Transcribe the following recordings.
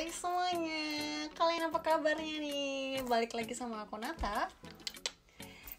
Hai semuanya, kalian apa kabarnya nih? Balik lagi sama aku Nata.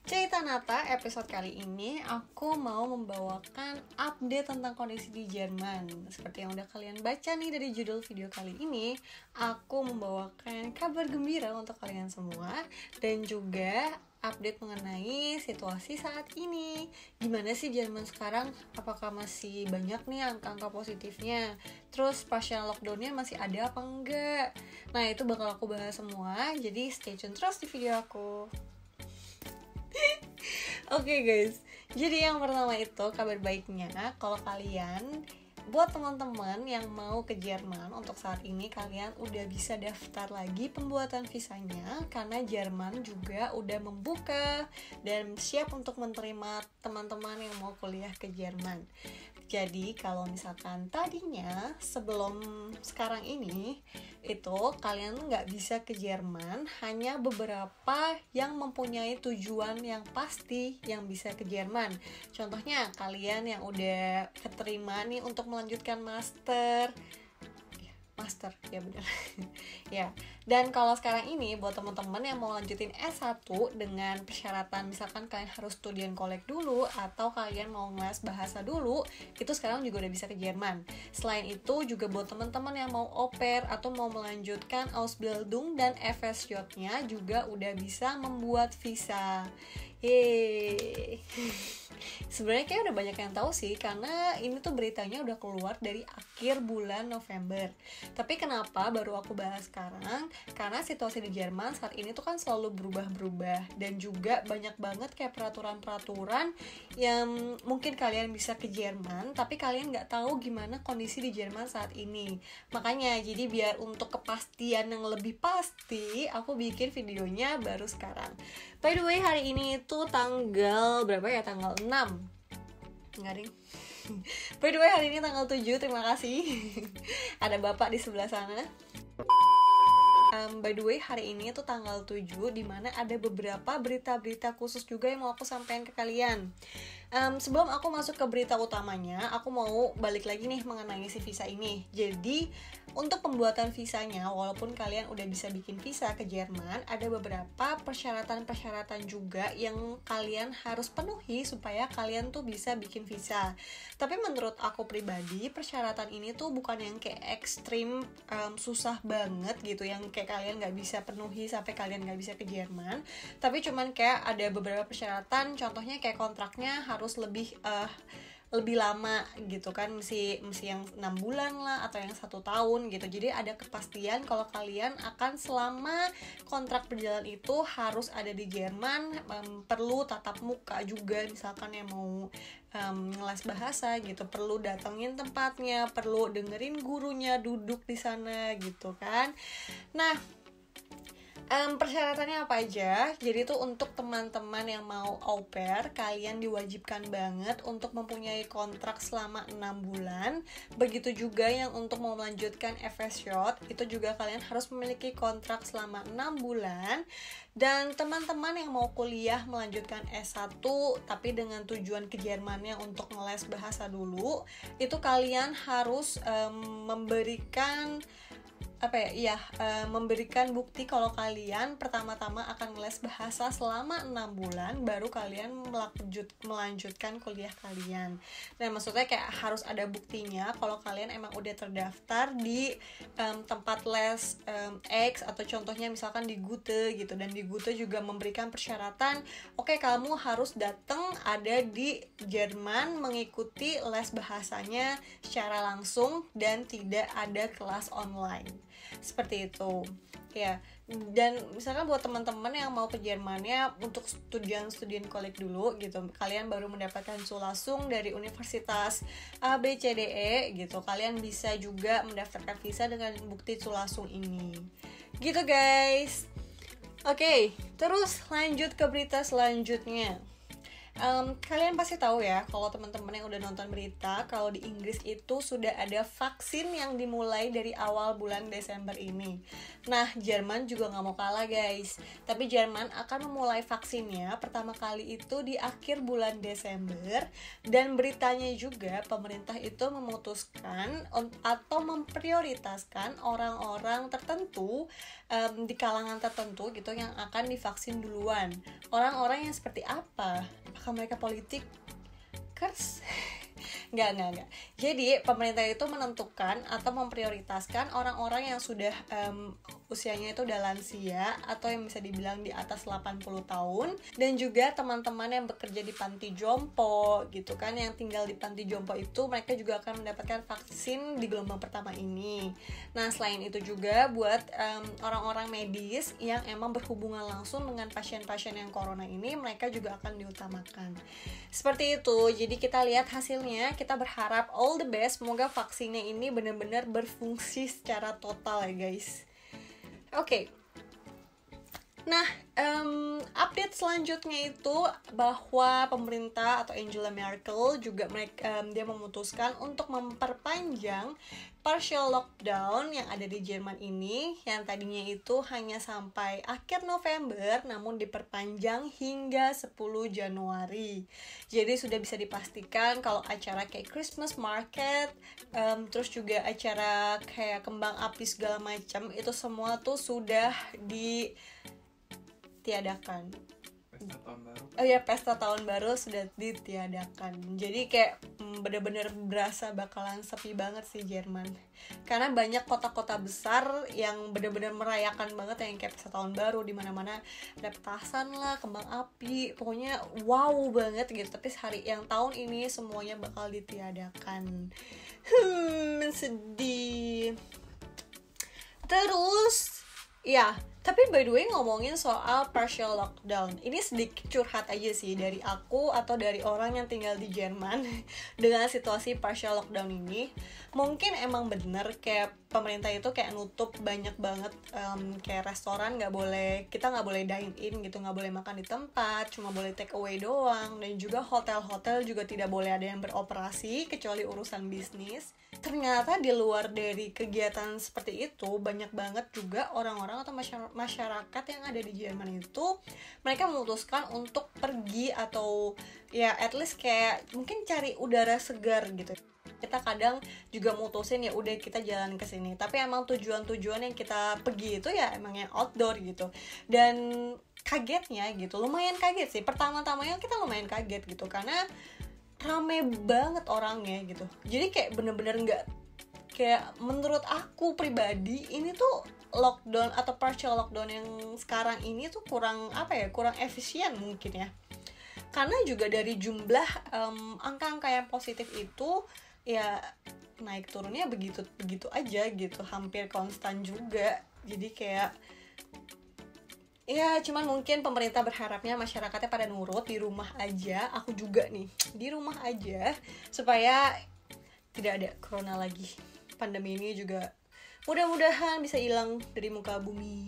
Cerita Nata, episode kali ini aku mau membawakan update tentang kondisi di Jerman. Seperti yang udah kalian baca nih dari judul video kali ini, aku membawakan kabar gembira untuk kalian semua dan juga update mengenai situasi saat ini. Gimana sih Jerman sekarang? Apakah masih banyak nih angka-angka positifnya? Terus partial lockdown-nya masih ada apa enggak? Nah, itu bakal aku bahas semua, jadi stay tune terus di video aku. Oke guys, jadi yang pertama itu kabar baiknya, kalau kalian buat teman-teman yang mau ke Jerman untuk saat ini kalian udah bisa daftar lagi pembuatan visanya karena Jerman juga udah membuka dan siap untuk menerima teman-teman yang mau kuliah ke Jerman. Jadi kalau misalkan tadinya sebelum sekarang ini itu kalian nggak bisa ke Jerman, hanya beberapa yang mempunyai tujuan yang pasti yang bisa ke Jerman. Contohnya kalian yang udah keterima nih untuk melanjutkan master, ya benar. Ya. Dan kalau sekarang ini buat teman-teman yang mau lanjutin S1 dengan persyaratan misalkan kalian harus studian kolek dulu atau kalian mau ngeles bahasa dulu, itu sekarang juga udah bisa ke Jerman. Selain itu juga buat teman-teman yang mau au pair atau mau melanjutkan Ausbildung dan FSJ-nya juga udah bisa membuat visa. Yeay. Sebenarnya kayak udah banyak yang tahu sih karena ini tuh beritanya udah keluar dari akhir bulan November. Tapi kenapa baru aku bahas sekarang? Karena situasi di Jerman saat ini tuh kan selalu berubah-berubah dan juga banyak banget kayak peraturan-peraturan yang mungkin kalian bisa ke Jerman tapi kalian nggak tahu gimana kondisi di Jerman saat ini. Makanya jadi biar untuk kepastian yang lebih pasti aku bikin videonya baru sekarang. By the way, hari ini itu tanggal berapa ya? Tanggal 6. Enggak ding. By the way, hari ini tanggal 7, terima kasih. Ada bapak di sebelah sana. By the way, hari ini tuh tanggal 7 dimana ada beberapa berita-berita khusus juga yang mau aku sampaikan ke kalian. Sebelum aku masuk ke berita utamanya, aku mau balik lagi nih mengenai si visa ini. Jadi, untuk pembuatan visanya, walaupun kalian udah bisa bikin visa ke Jerman, ada beberapa persyaratan-persyaratan juga yang kalian harus penuhi supaya kalian tuh bisa bikin visa. Tapi menurut aku pribadi, persyaratan ini tuh bukan yang kayak ekstrim, susah banget gitu, yang kayak kalian nggak bisa penuhi sampai kalian nggak bisa ke Jerman. Tapi cuman kayak ada beberapa persyaratan, contohnya kayak kontraknya harus lebih lama gitu kan, mesti yang 6 bulan lah atau yang 1 tahun gitu. Jadi ada kepastian kalau kalian akan selama kontrak berjalan itu harus ada di Jerman, perlu tatap muka juga misalkan yang mau ngeles bahasa gitu, perlu datengin tempatnya, perlu dengerin gurunya duduk di sana gitu kan. Nah, persyaratannya apa aja? Jadi tuh untuk teman-teman yang mau au pair, kalian diwajibkan banget untuk mempunyai kontrak selama 6 bulan. Begitu juga yang untuk mau melanjutkan FSJ, itu juga kalian harus memiliki kontrak selama 6 bulan. Dan teman-teman yang mau kuliah melanjutkan S1 tapi dengan tujuan ke Jermannya untuk ngeles bahasa dulu, itu kalian harus memberikan memberikan bukti kalau kalian pertama-tama akan ngeles bahasa selama 6 bulan baru kalian melanjutkan kuliah kalian. Nah, maksudnya kayak harus ada buktinya kalau kalian emang udah terdaftar di tempat les X atau contohnya misalkan di Goethe gitu, dan di Goethe juga memberikan persyaratan, oke, kamu harus datang ada di Jerman mengikuti les bahasanya secara langsung dan tidak ada kelas online. Seperti itu ya. Dan misalkan buat teman-teman yang mau ke Jermannya untuk studian kolek dulu gitu, kalian baru mendapatkan Zulassung dari Universitas A, B, C, D, E gitu, kalian bisa juga mendaftarkan visa dengan bukti Zulassung ini gitu guys. Oke, terus lanjut ke berita selanjutnya. Kalian pasti tahu ya, kalau teman-teman yang udah nonton berita, kalau di Inggris itu sudah ada vaksin yang dimulai dari awal bulan Desember ini. Nah, Jerman juga nggak mau kalah guys. Tapi Jerman akan memulai vaksinnya pertama kali itu di akhir bulan Desember. Dan beritanya juga pemerintah itu memutuskan atau memprioritaskan orang-orang tertentu di kalangan tertentu gitu yang akan divaksin duluan. Orang-orang yang seperti apa? Apakah mereka politikers? Enggak. Jadi pemerintah itu menentukan atau memprioritaskan orang-orang yang sudah usianya itu udah lansia atau yang bisa dibilang di atas 80 tahun, dan juga teman-teman yang bekerja di panti jompo gitu kan, yang tinggal di panti jompo itu mereka juga akan mendapatkan vaksin di gelombang pertama ini. Nah, selain itu juga buat orang-orang medis yang emang berhubungan langsung dengan pasien-pasien yang corona ini, mereka juga akan diutamakan. Seperti itu. Jadi kita lihat hasilnya, kita berharap all the best, semoga vaksinnya ini benar-benar berfungsi secara total ya guys. Oke. Nah, update selanjutnya itu bahwa pemerintah atau Angela Merkel juga dia memutuskan untuk memperpanjang partial lockdown yang ada di Jerman ini, yang tadinya itu hanya sampai akhir November namun diperpanjang hingga 10 Januari. Jadi sudah bisa dipastikan kalau acara kayak Christmas market, terus juga acara kayak kembang api segala macam itu semua tuh sudah ditiadakan. Pesta tahun baru. Oh ya, pesta tahun baru sudah ditiadakan. Jadi kayak bener-bener berasa bakalan sepi banget sih Jerman. Karena banyak kota-kota besar yang bener-bener merayakan banget yang kayak pesta tahun baru, di mana-mana ada petasan lah, kembang api, pokoknya wow banget gitu. Tapi hari yang tahun ini semuanya bakal ditiadakan. Sedih. Terus ya, tapi by the way ngomongin soal partial lockdown, ini sedikit curhat aja sih dari aku atau dari orang yang tinggal di Jerman dengan situasi partial lockdown ini. Mungkin emang bener kayak pemerintah itu kayak nutup banyak banget, kayak restoran kita nggak boleh dine in gitu, nggak boleh makan di tempat, cuma boleh take away doang, dan juga hotel-hotel juga tidak boleh ada yang beroperasi kecuali urusan bisnis. Ternyata di luar dari kegiatan seperti itu, banyak banget juga orang-orang atau masyarakat yang ada di Jerman itu, mereka memutuskan untuk pergi atau ya at least kayak mungkin cari udara segar gitu. Kita kadang juga mutusin ya udah kita jalan ke sini, tapi emang tujuan-tujuan yang kita pergi itu ya emang yang outdoor gitu. Dan kagetnya gitu, lumayan kaget sih. Pertama-tamanya kita lumayan kaget gitu karena rame banget orangnya gitu. Jadi kayak bener-bener nggak, kayak menurut aku pribadi ini tuh lockdown atau partial lockdown yang sekarang ini tuh kurang efisien mungkin ya. Karena juga dari jumlah angka-angka yang positif itu ya naik turunnya begitu aja gitu, hampir konstan juga. Jadi kayak ya cuman mungkin pemerintah berharapnya masyarakatnya pada nurut di rumah aja. Aku juga nih di rumah aja supaya tidak ada corona lagi. Pandemi ini juga mudah-mudahan bisa hilang dari muka bumi.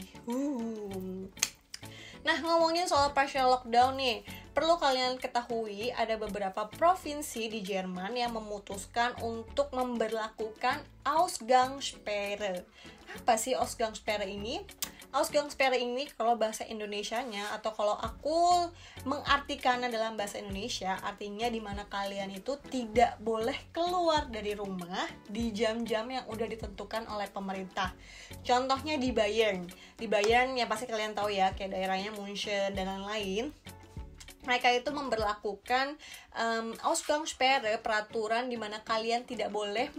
Nah, ngomongin soal partial lockdown nih, perlu kalian ketahui ada beberapa provinsi di Jerman yang memutuskan untuk memberlakukan Ausgangssperre. Apa sih Ausgangssperre ini? Ausgangssperre ini kalau bahasa Indonesianya atau kalau aku mengartikannya dalam bahasa Indonesia, artinya dimana kalian itu tidak boleh keluar dari rumah di jam-jam yang udah ditentukan oleh pemerintah. Contohnya di Bayern. Di Bayern ya pasti kalian tahu ya, kayak daerahnya München dan lain-lain. Mereka itu memberlakukan Ausgangssperre, peraturan dimana kalian tidak boleh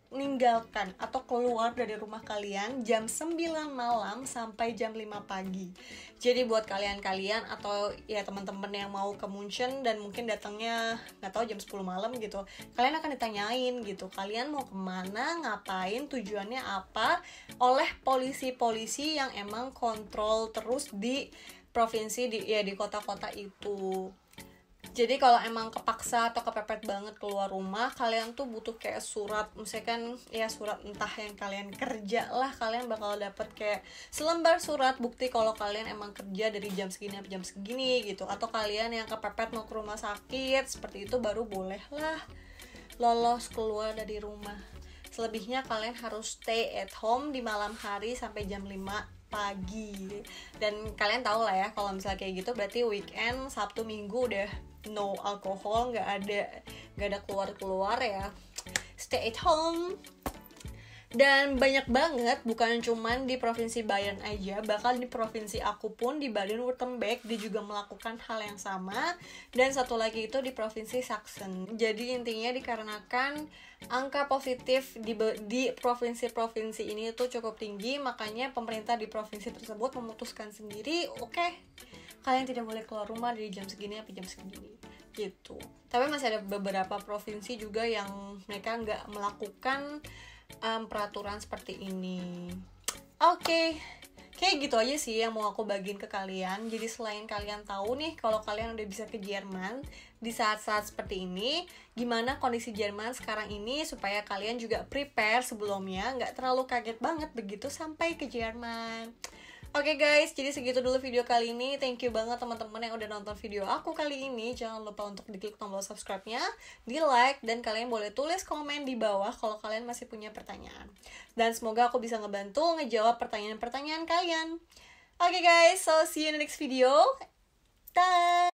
meninggalkan atau keluar dari rumah kalian jam 9 malam sampai jam 5 pagi. Jadi buat kalian-kalian atau ya teman-teman yang mau ke München dan mungkin datangnya nggak tahu jam 10 malam gitu, kalian akan ditanyain gitu, kalian mau kemana, ngapain, tujuannya apa, oleh polisi-polisi yang emang kontrol terus di provinsi di kota-kota itu. Jadi kalau emang kepaksa atau kepepet banget keluar rumah, kalian tuh butuh kayak surat, misalkan ya surat entah yang kalian kerja lah, kalian bakal dapet kayak selembar surat bukti kalau kalian emang kerja dari jam segini sampai jam segini gitu. Atau kalian yang kepepet mau ke rumah sakit, seperti itu baru boleh lah lolos keluar dari rumah. Selebihnya kalian harus stay at home di malam hari sampai jam 5 pagi. Dan kalian tahu lah ya, kalau misalnya kayak gitu berarti weekend Sabtu Minggu udah no alkohol, nggak ada keluar ya, stay at home. Dan banyak banget, bukan cuman di provinsi Bayern aja, bahkan di provinsi aku pun di Baden-Württemberg dia juga melakukan hal yang sama. Dan satu lagi itu di provinsi Sachsen. Jadi intinya dikarenakan angka positif di provinsi-provinsi ini tuh cukup tinggi, makanya pemerintah di provinsi tersebut memutuskan sendiri, oke, kalian tidak boleh keluar rumah dari jam segini sampai jam segini gitu. Tapi masih ada beberapa provinsi juga yang mereka nggak melakukan peraturan seperti ini. Oke, kayak gitu aja sih yang mau aku bagiin ke kalian. Jadi selain kalian tahu nih kalau kalian udah bisa ke Jerman di saat-saat seperti ini, gimana kondisi Jerman sekarang ini, supaya kalian juga prepare sebelumnya, nggak terlalu kaget banget begitu sampai ke Jerman. Oke guys, jadi segitu dulu video kali ini. Thank you banget teman-teman yang udah nonton video aku kali ini. Jangan lupa untuk diklik tombol subscribe-nya, di like, dan kalian boleh tulis komen di bawah kalau kalian masih punya pertanyaan. Dan semoga aku bisa ngebantu ngejawab pertanyaan-pertanyaan kalian. Oke guys, so see you in the next video. Bye!